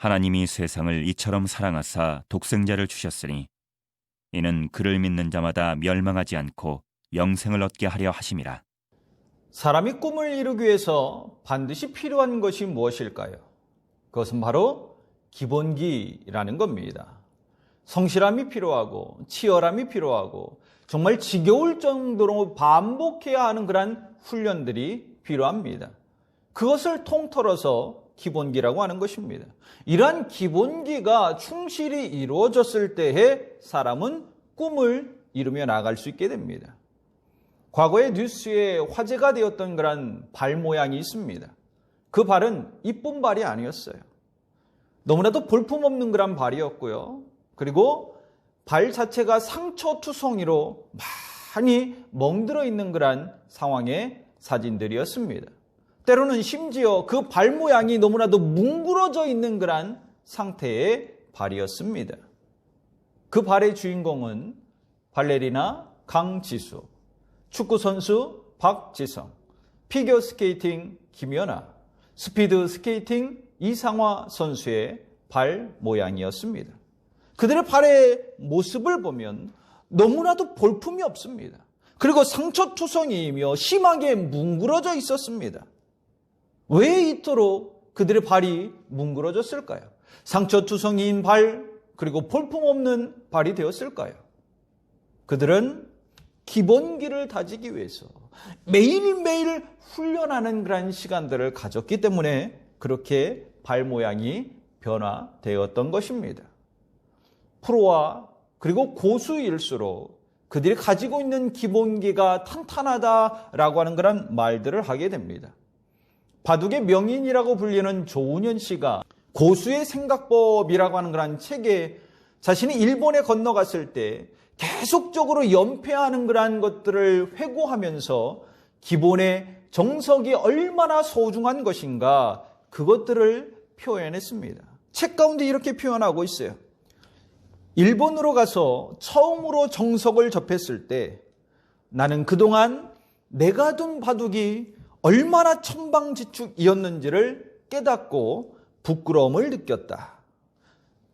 하나님이 세상을 이처럼 사랑하사 독생자를 주셨으니 이는 그를 믿는 자마다 멸망하지 않고 영생을 얻게 하려 하심이라. 사람이 꿈을 이루기 위해서 반드시 필요한 것이 무엇일까요? 그것은 바로 기본기라는 겁니다. 성실함이 필요하고 치열함이 필요하고 정말 지겨울 정도로 반복해야 하는 그런 훈련들이 필요합니다. 그것을 통틀어서 기본기라고 하는 것입니다. 이러한 기본기가 충실히 이루어졌을 때에 사람은 꿈을 이루며 나갈 수 있게 됩니다. 과거의 뉴스에 화제가 되었던 그런 발 모양이 있습니다. 그 발은 이쁜 발이 아니었어요. 너무나도 볼품없는 그런 발이었고요. 그리고 발 자체가 상처투성이로 많이 멍들어 있는 그런 상황의 사진들이었습니다. 때로는 심지어 그 발 모양이 너무나도 뭉그러져 있는 그런 상태의 발이었습니다. 그 발의 주인공은 발레리나 강지수, 축구선수 박지성, 피겨스케이팅 김연아, 스피드 스케이팅 이상화 선수의 발 모양이었습니다. 그들의 발의 모습을 보면 너무나도 볼품이 없습니다. 그리고 상처투성이이며 심하게 뭉그러져 있었습니다. 왜 이토록 그들의 발이 뭉그러졌을까요? 상처투성이인 발, 그리고 볼품없는 발이 되었을까요? 그들은 기본기를 다지기 위해서 매일매일 훈련하는 그런 시간들을 가졌기 때문에 그렇게 발 모양이 변화되었던 것입니다. 프로와 그리고 고수일수록 그들이 가지고 있는 기본기가 탄탄하다라고 하는 그런 말들을 하게 됩니다. 바둑의 명인이라고 불리는 조은현 씨가 고수의 생각법이라고 하는 그런 책에 자신이 일본에 건너갔을 때 계속적으로 연패하는 그러한 것들을 회고하면서 기본의 정석이 얼마나 소중한 것인가 그것들을 표현했습니다. 책 가운데 이렇게 표현하고 있어요. 일본으로 가서 처음으로 정석을 접했을 때 나는 그동안 내가 둔 바둑이 얼마나 천방지축이었는지를 깨닫고 부끄러움을 느꼈다.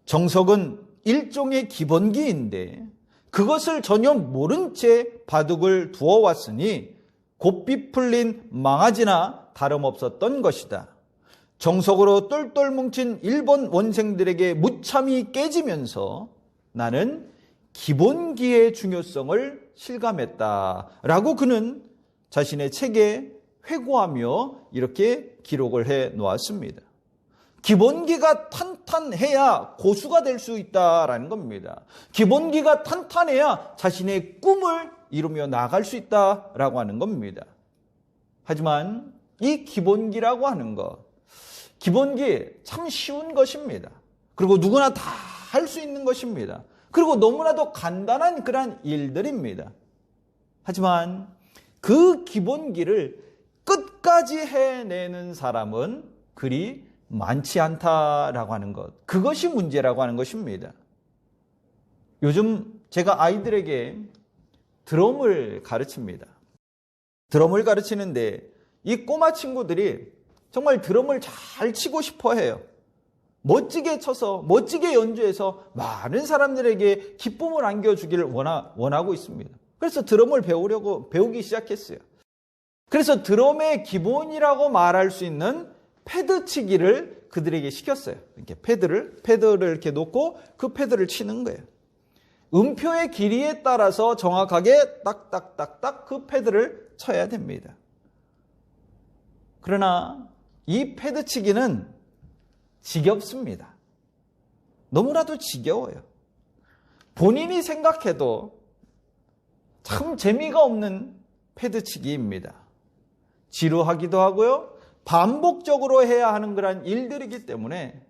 정석은 일종의 기본기인데 그것을 전혀 모른 채 바둑을 두어왔으니 곱비 풀린 망아지나 다름없었던 것이다. 정석으로 똘똘 뭉친 일본 원생들에게 무참히 깨지면서 나는 기본기의 중요성을 실감했다라고 그는 자신의 책에 회고하며 이렇게 기록을 해 놓았습니다. 기본기가 탄탄해야 고수가 될 수 있다라는 겁니다. 기본기가 탄탄해야 자신의 꿈을 이루며 나갈 수 있다라고 하는 겁니다. 하지만 이 기본기라고 하는 것, 기본기 참 쉬운 것입니다. 그리고 누구나 다 할 수 있는 것입니다. 그리고 너무나도 간단한 그런 일들입니다. 하지만 그 기본기를 끝까지 해내는 사람은 그리 많지 않다라고 하는 것, 그것이 문제라고 하는 것입니다. 요즘 제가 아이들에게 드럼을 가르칩니다. 드럼을 가르치는데 이 꼬마 친구들이 정말 드럼을 잘 치고 싶어 해요. 멋지게 쳐서 멋지게 연주해서 많은 사람들에게 기쁨을 안겨주기를 원하고 있습니다. 그래서 드럼을 배우기 시작했어요. 그래서 드럼의 기본이라고 말할 수 있는 패드치기를 그들에게 시켰어요. 이렇게 패드를 이렇게 놓고 그 패드를 치는 거예요. 음표의 길이에 따라서 정확하게 딱딱딱딱 그 패드를 쳐야 됩니다. 그러나 이 패드치기는 지겹습니다. 너무나도 지겨워요. 본인이 생각해도 참 재미가 없는 패드치기입니다. 지루하기도 하고요. 반복적으로 해야 하는 그런 일들이기 때문에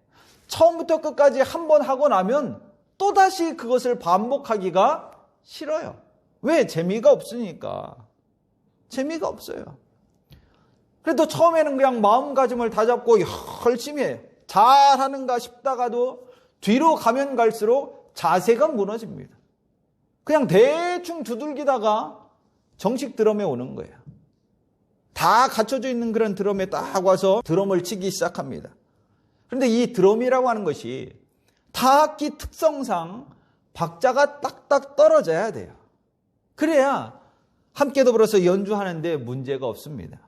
처음부터 끝까지 한 번 하고 나면 또다시 그것을 반복하기가 싫어요. 왜? 재미가 없으니까. 재미가 없어요. 그래도 처음에는 그냥 마음가짐을 다잡고 열심히 해요. 잘하는가 싶다가도 뒤로 가면 갈수록 자세가 무너집니다. 그냥 대충 두들기다가 정식 드럼에 오는 거예요. 다 갖춰져 있는 그런 드럼에 딱 와서 드럼을 치기 시작합니다. 그런데 이 드럼이라고 하는 것이 타악기 특성상 박자가 딱딱 떨어져야 돼요. 그래야 함께 더불어서 연주하는데 문제가 없습니다.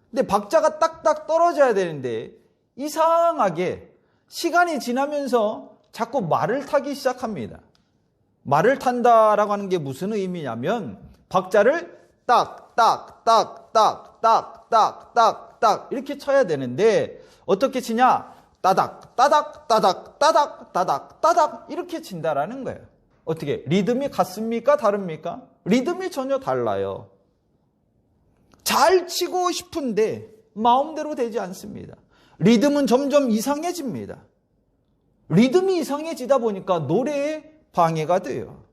근데 박자가 딱딱 떨어져야 되는데 이상하게 시간이 지나면서 자꾸 말을 타기 시작합니다. 말을 탄다라고 하는 게 무슨 의미냐면 박자를 딱, 딱, 딱, 딱, 딱, 딱, 딱, 딱 이렇게 쳐야 되는데 어떻게 치냐? 따닥, 따닥, 따닥, 따닥, 따닥, 따닥 이렇게 친다라는 거예요. 어떻게? 리듬이 같습니까? 다릅니까? 리듬이 전혀 달라요. 잘 치고 싶은데 마음대로 되지 않습니다. 리듬은 점점 이상해집니다. 리듬이 이상해지다 보니까 노래에 방해가 돼요.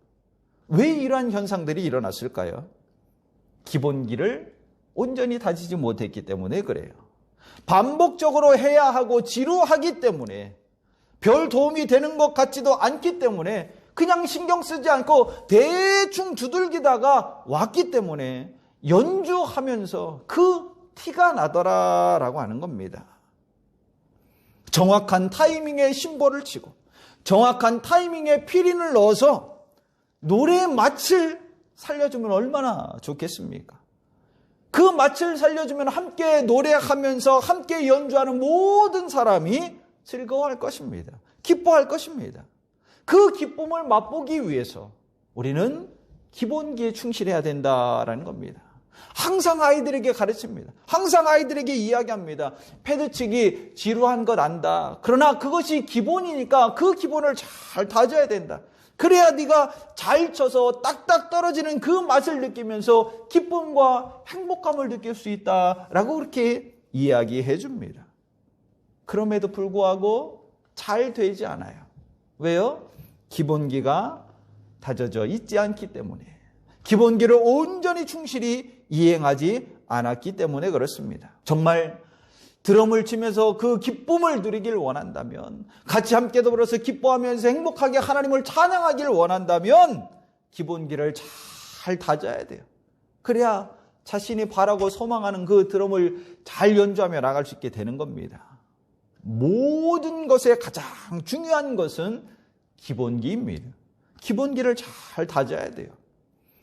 왜 이러한 현상들이 일어났을까요? 기본기를 온전히 다지지 못했기 때문에 그래요. 반복적으로 해야 하고 지루하기 때문에 별 도움이 되는 것 같지도 않기 때문에 그냥 신경 쓰지 않고 대충 두들기다가 왔기 때문에 연주하면서 그 티가 나더라라고 하는 겁니다. 정확한 타이밍에 심볼을 치고 정확한 타이밍에 피린을 넣어서 노래의 맛을 살려주면 얼마나 좋겠습니까? 그 맛을 살려주면 함께 노래하면서 함께 연주하는 모든 사람이 즐거워할 것입니다. 기뻐할 것입니다. 그 기쁨을 맛보기 위해서 우리는 기본기에 충실해야 된다라는 겁니다. 항상 아이들에게 가르칩니다. 항상 아이들에게 이야기합니다. 패드치기 지루한 것 안다. 그러나 그것이 기본이니까 그 기본을 잘 다져야 된다. 그래야 네가 잘 쳐서 딱딱 떨어지는 그 맛을 느끼면서 기쁨과 행복감을 느낄 수 있다라고 그렇게 이야기해 줍니다. 그럼에도 불구하고 잘 되지 않아요. 왜요? 기본기가 다져져 있지 않기 때문에, 기본기를 온전히 충실히 이행하지 않았기 때문에 그렇습니다. 정말 드럼을 치면서 그 기쁨을 누리길 원한다면, 같이 함께 더불어서 기뻐하면서 행복하게 하나님을 찬양하길 원한다면 기본기를 잘 다져야 돼요. 그래야 자신이 바라고 소망하는 그 드럼을 잘 연주하며 나갈 수 있게 되는 겁니다. 모든 것에 가장 중요한 것은 기본기입니다. 기본기를 잘 다져야 돼요.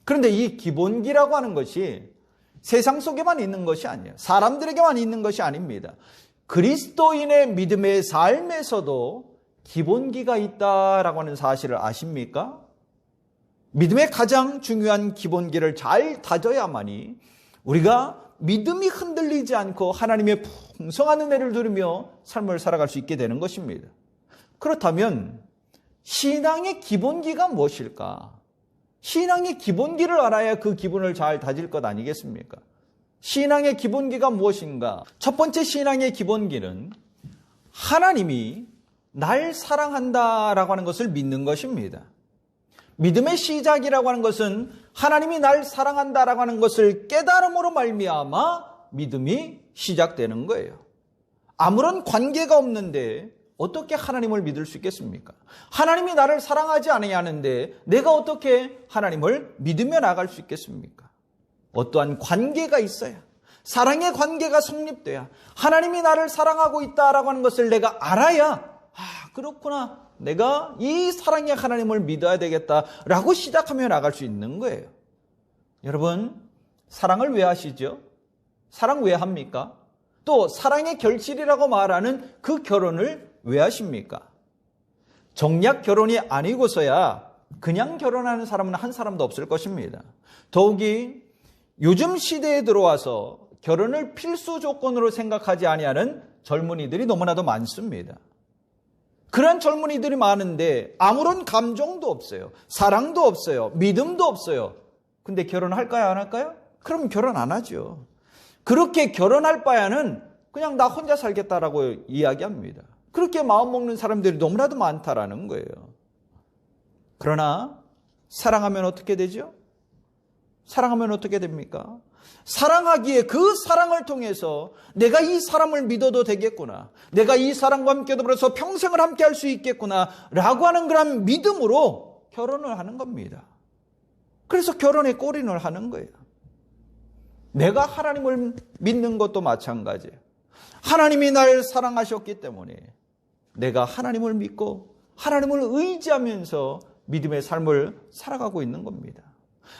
그런데 이 기본기라고 하는 것이 세상 속에만 있는 것이 아니에요. 사람들에게만 있는 것이 아닙니다. 그리스도인의 믿음의 삶에서도 기본기가 있다라고 하는 사실을 아십니까? 믿음의 가장 중요한 기본기를 잘 다져야만이 우리가 믿음이 흔들리지 않고 하나님의 풍성한 은혜를 누리며 삶을 살아갈 수 있게 되는 것입니다. 그렇다면 신앙의 기본기가 무엇일까? 신앙의 기본기를 알아야 그 기본을 잘 다질 것 아니겠습니까? 신앙의 기본기가 무엇인가? 첫 번째 신앙의 기본기는 하나님이 날 사랑한다라고 하는 것을 믿는 것입니다. 믿음의 시작이라고 하는 것은 하나님이 날 사랑한다라고 하는 것을 깨달음으로 말미암아 믿음이 시작되는 거예요. 아무런 관계가 없는데 어떻게 하나님을 믿을 수 있겠습니까? 하나님이 나를 사랑하지 아니하는데 내가 어떻게 하나님을 믿으며 나갈 수 있겠습니까? 어떠한 관계가 있어야, 사랑의 관계가 성립돼야, 하나님이 나를 사랑하고 있다라고 하는 것을 내가 알아야, 그렇구나, 내가 이 사랑의 하나님을 믿어야 되겠다라고 시작하며 나갈 수 있는 거예요. 여러분, 사랑을 왜 하시죠? 사랑 왜 합니까? 또 사랑의 결실이라고 말하는 그 결혼을 왜 하십니까? 정략 결혼이 아니고서야 그냥 결혼하는 사람은 한 사람도 없을 것입니다. 더욱이 요즘 시대에 들어와서 결혼을 필수 조건으로 생각하지 아니하는 젊은이들이 너무나도 많습니다. 그런 젊은이들이 많은데 아무런 감정도 없어요. 사랑도 없어요. 믿음도 없어요. 근데 결혼할까요? 안 할까요? 그럼 결혼 안 하죠. 그렇게 결혼할 바에는 그냥 나 혼자 살겠다라고 이야기합니다. 그렇게 마음먹는 사람들이 너무나도 많다라는 거예요. 그러나 사랑하면 어떻게 되죠? 사랑하면 어떻게 됩니까? 사랑하기에 그 사랑을 통해서 내가 이 사람을 믿어도 되겠구나, 내가 이 사람과 함께 더불어서 평생을 함께 할 수 있겠구나 라고 하는 그런 믿음으로 결혼을 하는 겁니다. 그래서 결혼에 골인을 하는 거예요. 내가 하나님을 믿는 것도 마찬가지예요. 하나님이 날 사랑하셨기 때문에 내가 하나님을 믿고 하나님을 의지하면서 믿음의 삶을 살아가고 있는 겁니다.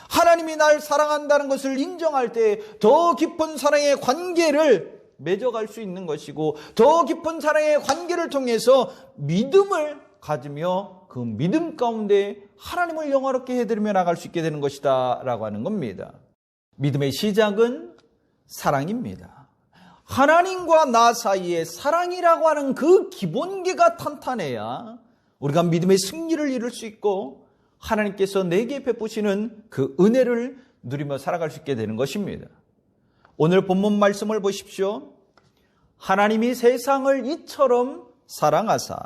하나님이 날 사랑한다는 것을 인정할 때 더 깊은 사랑의 관계를 맺어갈 수 있는 것이고, 더 깊은 사랑의 관계를 통해서 믿음을 가지며 그 믿음 가운데 하나님을 영화롭게 해드리며 나갈 수 있게 되는 것이다 라고 하는 겁니다. 믿음의 시작은 사랑입니다. 하나님과 나 사이에 사랑이라고 하는 그 기본기가 탄탄해야 우리가 믿음의 승리를 이룰 수 있고 하나님께서 내게 베푸시는 그 은혜를 누리며 살아갈 수 있게 되는 것입니다. 오늘 본문 말씀을 보십시오. 하나님이 세상을 이처럼 사랑하사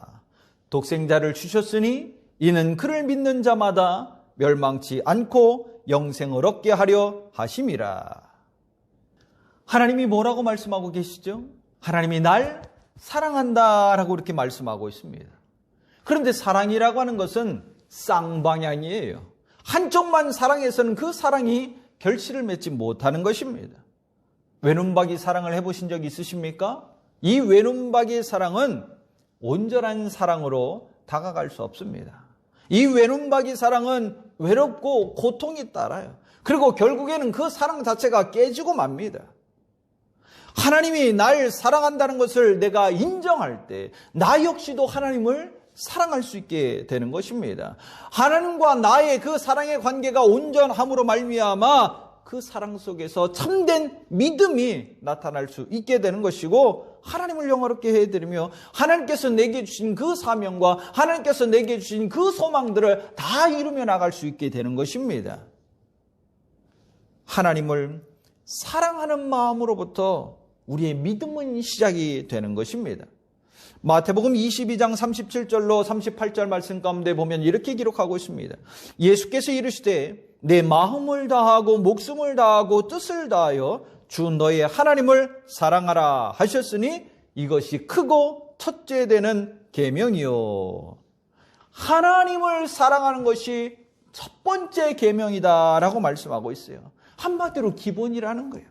독생자를 주셨으니 이는 그를 믿는 자마다 멸망치 않고 영생을 얻게 하려 하심이라. 하나님이 뭐라고 말씀하고 계시죠? 하나님이 날 사랑한다라고 이렇게 말씀하고 있습니다. 그런데 사랑이라고 하는 것은 쌍방향이에요. 한쪽만 사랑해서는 그 사랑이 결실을 맺지 못하는 것입니다. 외눈박이 사랑을 해보신 적 있으십니까? 이 외눈박이의 사랑은 온전한 사랑으로 다가갈 수 없습니다. 이 외눈박이 사랑은 외롭고 고통이 따라요. 그리고 결국에는 그 사랑 자체가 깨지고 맙니다. 하나님이 날 사랑한다는 것을 내가 인정할 때 나 역시도 하나님을 사랑할 수 있게 되는 것입니다. 하나님과 나의 그 사랑의 관계가 온전함으로 말미암아 그 사랑 속에서 참된 믿음이 나타날 수 있게 되는 것이고, 하나님을 영화롭게 해드리며 하나님께서 내게 주신 그 사명과 하나님께서 내게 주신 그 소망들을 다 이루며 나갈 수 있게 되는 것입니다. 하나님을 사랑하는 마음으로부터 우리의 믿음은 시작이 되는 것입니다. 마태복음 22장 37절로 38절 말씀 가운데 보면 이렇게 기록하고 있습니다. 예수께서 이르시되 내 마음을 다하고 목숨을 다하고 뜻을 다하여 주 너의 하나님을 사랑하라 하셨으니 이것이 크고 첫째 되는 계명이요. 하나님을 사랑하는 것이 첫 번째 계명이다라고 말씀하고 있어요. 한마디로 기본이라는 거예요.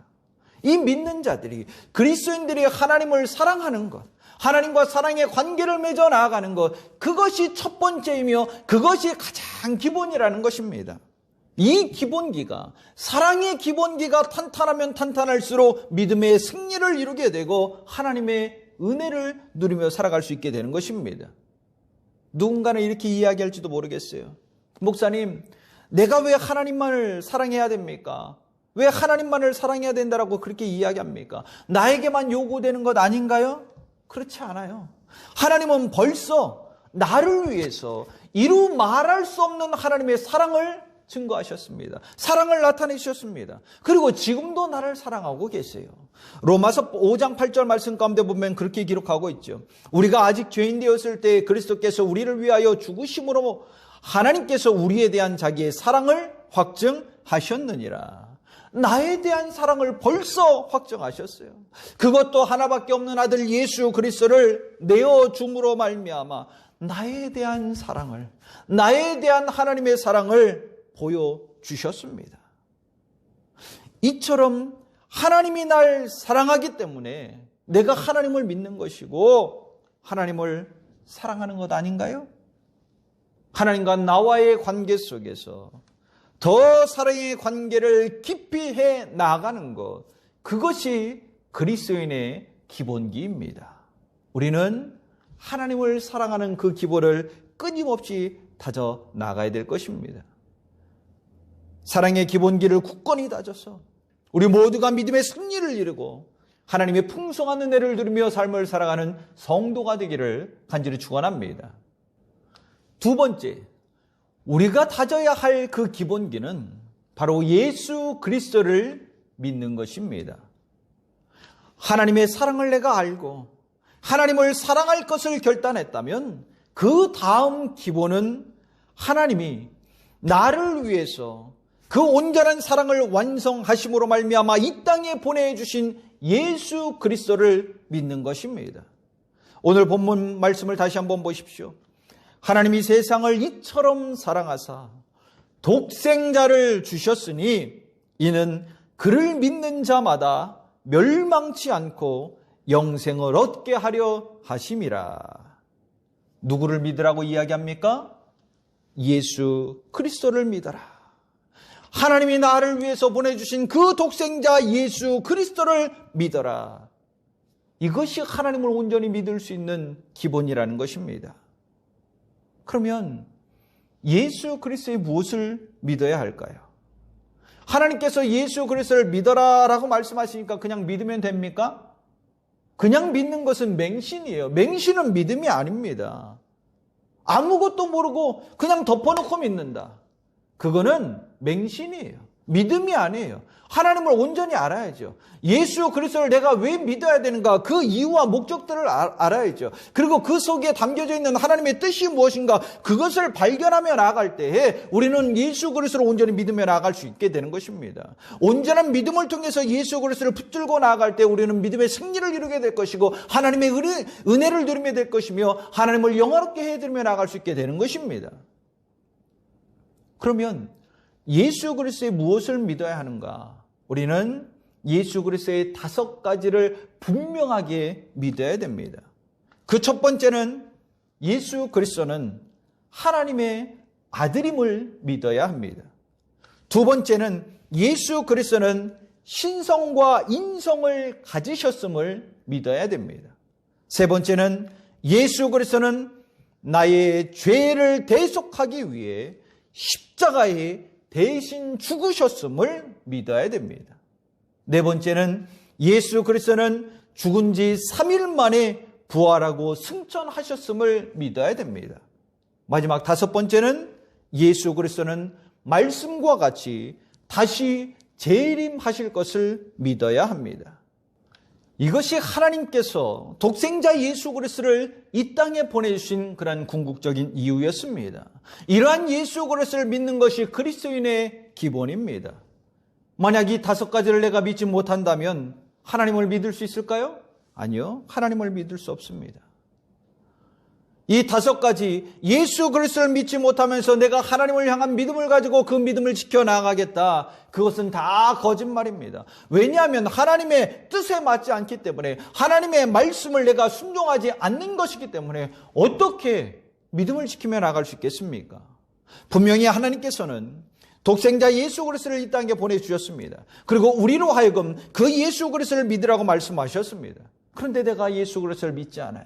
이 믿는 자들이, 그리스도인들이 하나님을 사랑하는 것, 하나님과 사랑의 관계를 맺어 나아가는 것, 그것이 첫 번째이며 그것이 가장 기본이라는 것입니다. 이 기본기가, 사랑의 기본기가 탄탄하면 탄탄할수록 믿음의 승리를 이루게 되고 하나님의 은혜를 누리며 살아갈 수 있게 되는 것입니다. 누군가는 이렇게 이야기할지도 모르겠어요. 목사님, 내가 왜 하나님만을 사랑해야 됩니까? 왜 하나님만을 사랑해야 된다라고 그렇게 이야기합니까? 나에게만 요구되는 것 아닌가요? 그렇지 않아요. 하나님은 벌써 나를 위해서 이루 말할 수 없는 하나님의 사랑을 증거하셨습니다. 사랑을 나타내셨습니다. 그리고 지금도 나를 사랑하고 계세요. 로마서 5장 8절 말씀 가운데 보면 그렇게 기록하고 있죠. 우리가 아직 죄인 되었을 때 그리스도께서 우리를 위하여 죽으심으로 하나님께서 우리에 대한 자기의 사랑을 확증하셨느니라. 나에 대한 사랑을 벌써 확정하셨어요. 그것도 하나밖에 없는 아들 예수 그리스도를 내어줌으로 말미암아 나에 대한 사랑을, 나에 대한 하나님의 사랑을 보여주셨습니다. 이처럼 하나님이 날 사랑하기 때문에 내가 하나님을 믿는 것이고 하나님을 사랑하는 것 아닌가요? 하나님과 나와의 관계 속에서 더 사랑의 관계를 깊이 해 나가는 것, 그것이 그리스도인의 기본기입니다. 우리는 하나님을 사랑하는 그 기본을 끊임없이 다져 나가야 될 것입니다. 사랑의 기본기를 굳건히 다져서 우리 모두가 믿음의 승리를 이루고 하나님의 풍성한 은혜를 누리며 삶을 살아가는 성도가 되기를 간절히 축원합니다. 두 번째, 우리가 다져야 할 그 기본기는 바로 예수 그리스도를 믿는 것입니다. 하나님의 사랑을 내가 알고 하나님을 사랑할 것을 결단했다면 그 다음 기본은 하나님이 나를 위해서 그 온전한 사랑을 완성하심으로 말미암아 이 땅에 보내주신 예수 그리스도를 믿는 것입니다. 오늘 본문 말씀을 다시 한번 보십시오. 하나님이 세상을 이처럼 사랑하사 독생자를 주셨으니 이는 그를 믿는 자마다 멸망치 않고 영생을 얻게 하려 하심이라. 누구를 믿으라고 이야기합니까? 예수 그리스도를 믿어라. 하나님이 나를 위해서 보내주신 그 독생자 예수 그리스도를 믿어라. 이것이 하나님을 온전히 믿을 수 있는 기본이라는 것입니다. 그러면 예수 그리스도의 무엇을 믿어야 할까요? 하나님께서 예수 그리스도를 믿어라라고 말씀하시니까 그냥 믿으면 됩니까? 그냥 믿는 것은 맹신이에요. 맹신은 믿음이 아닙니다. 아무것도 모르고 그냥 덮어놓고 믿는다. 그거는 맹신이에요. 믿음이 아니에요. 하나님을 온전히 알아야죠. 예수 그리스도를 내가 왜 믿어야 되는가? 그 이유와 목적들을 알아야죠. 그리고 그 속에 담겨져 있는 하나님의 뜻이 무엇인가? 그것을 발견하며 나아갈 때에 우리는 예수 그리스도를 온전히 믿으며 나아갈 수 있게 되는 것입니다. 온전한 믿음을 통해서 예수 그리스도를 붙들고 나아갈 때 우리는 믿음의 승리를 이루게 될 것이고 하나님의 은혜를 누리게 될 것이며 하나님을 영화롭게 해드리며 나아갈 수 있게 되는 것입니다. 그러면 예수 그리스도의 무엇을 믿어야 하는가? 우리는 예수 그리스도의 5가지를 분명하게 믿어야 됩니다. 그 첫 번째는 예수 그리스도는 하나님의 아들임을 믿어야 합니다. 두 번째는 예수 그리스도는 신성과 인성을 가지셨음을 믿어야 됩니다. 세 번째는 예수 그리스도는 나의 죄를 대속하기 위해 십자가에 대신 죽으셨음을 믿어야 됩니다. 네 번째는 예수 그리스도는 죽은 지 3일 만에 부활하고 승천하셨음을 믿어야 됩니다. 마지막 5번째는 예수 그리스도는 말씀과 같이 다시 재림하실 것을 믿어야 합니다. 이것이 하나님께서 독생자 예수 그리스도를 이 땅에 보내주신 그런 궁극적인 이유였습니다. 이러한 예수 그리스도를 믿는 것이 그리스도인의 기본입니다. 만약 이 5가지를 내가 믿지 못한다면 하나님을 믿을 수 있을까요? 아니요. 하나님을 믿을 수 없습니다. 이 5가지 예수 그리스도를 믿지 못하면서 내가 하나님을 향한 믿음을 가지고 그 믿음을 지켜나가겠다. 그것은 다 거짓말입니다. 왜냐하면 하나님의 뜻에 맞지 않기 때문에 하나님의 말씀을 내가 순종하지 않는 것이기 때문에 어떻게 믿음을 지키며 나갈 수 있겠습니까? 분명히 하나님께서는 독생자 예수 그리스도를 이 땅에 보내주셨습니다. 그리고 우리로 하여금 그 예수 그리스도를 믿으라고 말씀하셨습니다. 그런데 내가 예수 그리스도를 믿지 않아요.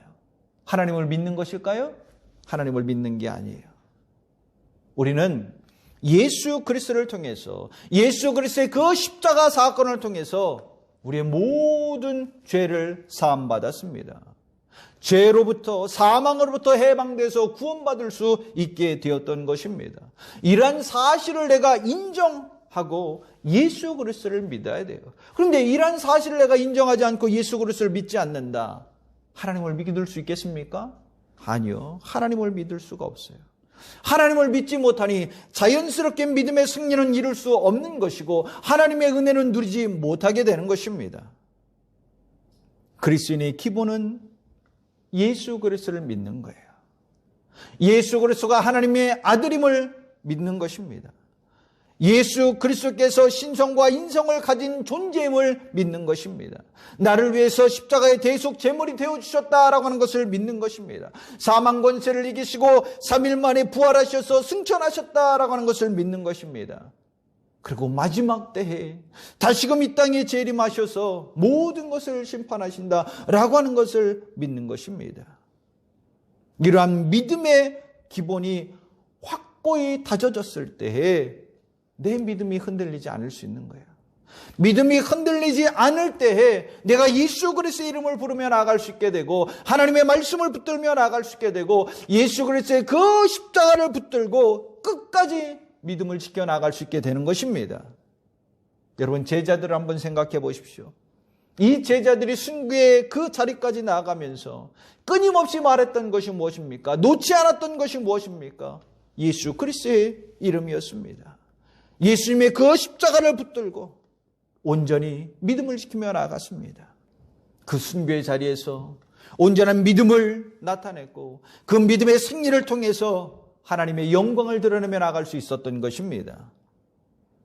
하나님을 믿는 것일까요? 하나님을 믿는 게 아니에요. 우리는 예수 그리스도를 통해서 예수 그리스도의 그 십자가 사건을 통해서 우리의 모든 죄를 사함받았습니다. 죄로부터 사망으로부터 해방돼서 구원받을 수 있게 되었던 것입니다. 이러한 사실을 내가 인정하고 예수 그리스도를 믿어야 돼요. 그런데 이러한 사실을 내가 인정하지 않고 예수 그리스도를 믿지 않는다. 하나님을 믿을 수 있겠습니까? 아니요. 하나님을 믿을 수가 없어요. 하나님을 믿지 못하니 자연스럽게 믿음의 승리는 이룰 수 없는 것이고 하나님의 은혜는 누리지 못하게 되는 것입니다. 그리스도인의 기본은 예수 그리스도를 믿는 거예요. 예수 그리스도가 하나님의 아들임을 믿는 것입니다. 예수 그리스도께서 신성과 인성을 가진 존재임을 믿는 것입니다. 나를 위해서 십자가의 대속 제물이 되어주셨다라고 하는 것을 믿는 것입니다. 사망 권세를 이기시고 3일 만에 부활하셔서 승천하셨다라고 하는 것을 믿는 것입니다. 그리고 마지막 때에 다시금 이 땅에 재림하셔서 모든 것을 심판하신다라고 하는 것을 믿는 것입니다. 이러한 믿음의 기본이 확고히 다져졌을 때에 내 믿음이 흔들리지 않을 수 있는 거예요. 믿음이 흔들리지 않을 때에 내가 예수 그리스도의 이름을 부르며 나아갈 수 있게 되고 하나님의 말씀을 붙들며 나아갈 수 있게 되고 예수 그리스도의 그 십자가를 붙들고 끝까지 믿음을 지켜나갈 수 있게 되는 것입니다. 여러분 제자들을 한번 생각해 보십시오. 이 제자들이 순교의 그 자리까지 나아가면서 끊임없이 말했던 것이 무엇입니까? 놓지 않았던 것이 무엇입니까? 예수 그리스도의 이름이었습니다. 예수님의 그 십자가를 붙들고 온전히 믿음을 지키며 나아갔습니다. 그 순교의 자리에서 온전한 믿음을 나타냈고 그 믿음의 승리를 통해서 하나님의 영광을 드러내며 나아갈 수 있었던 것입니다.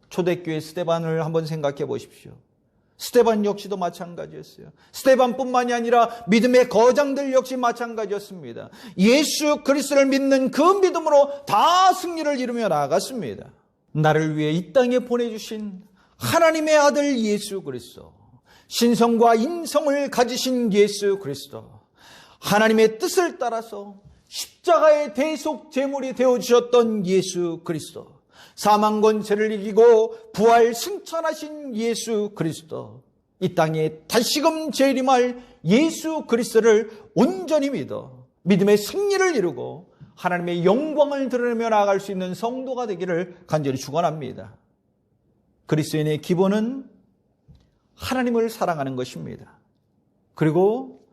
초대교회 스데반을 한번 생각해 보십시오. 스데반 역시도 마찬가지였어요. 스데반뿐만이 아니라 믿음의 거장들 역시 마찬가지였습니다. 예수 그리스도를 믿는 그 믿음으로 다 승리를 이루며 나아갔습니다. 나를 위해 이 땅에 보내주신 하나님의 아들 예수 그리스도, 신성과 인성을 가지신 예수 그리스도, 하나님의 뜻을 따라서 십자가의 대속 제물이 되어주셨던 예수 그리스도, 사망 권세를 이기고 부활 승천하신 예수 그리스도, 이 땅에 다시금 재림할 예수 그리스도를 온전히 믿어 믿음의 승리를 이루고 하나님의 영광을 드러내며 나아갈 수 있는 성도가 되기를 간절히 축원합니다. 그리스도인의 기본은 하나님을 사랑하는 것입니다. 그리고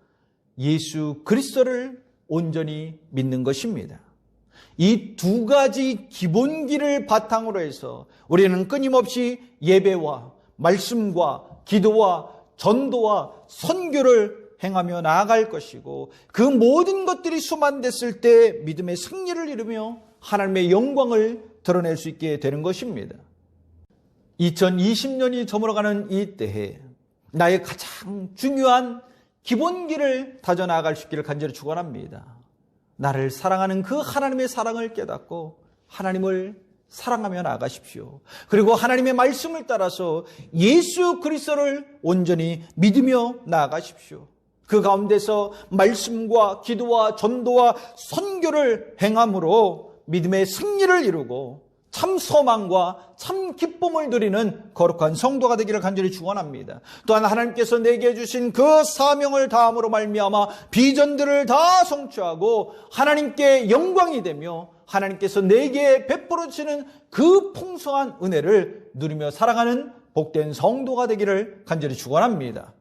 예수 그리스도를 온전히 믿는 것입니다. 이 두 가지 기본기를 바탕으로 해서 우리는 끊임없이 예배와 말씀과 기도와 전도와 선교를 행하며 나아갈 것이고, 그 모든 것들이 수만됐을 때 믿음의 승리를 이루며 하나님의 영광을 드러낼 수 있게 되는 것입니다. 2020년이 저물어가는 이 때에 나의 가장 중요한 기본기를 다져나갈 수 있기를 간절히 축원합니다. 나를 사랑하는 그 하나님의 사랑을 깨닫고 하나님을 사랑하며 나아가십시오. 그리고 하나님의 말씀을 따라서 예수 그리스도를 온전히 믿으며 나아가십시오. 그 가운데서 말씀과 기도와 전도와 선교를 행함으로 믿음의 승리를 이루고 참 소망과 참 기쁨을 누리는 거룩한 성도가 되기를 간절히 축원합니다. 또한 하나님께서 내게 주신 그 사명을 다함으로 말미암아 비전들을 다 성취하고 하나님께 영광이 되며 하나님께서 내게 베풀어 주시는 그 풍성한 은혜를 누리며 살아가는 복된 성도가 되기를 간절히 축원합니다.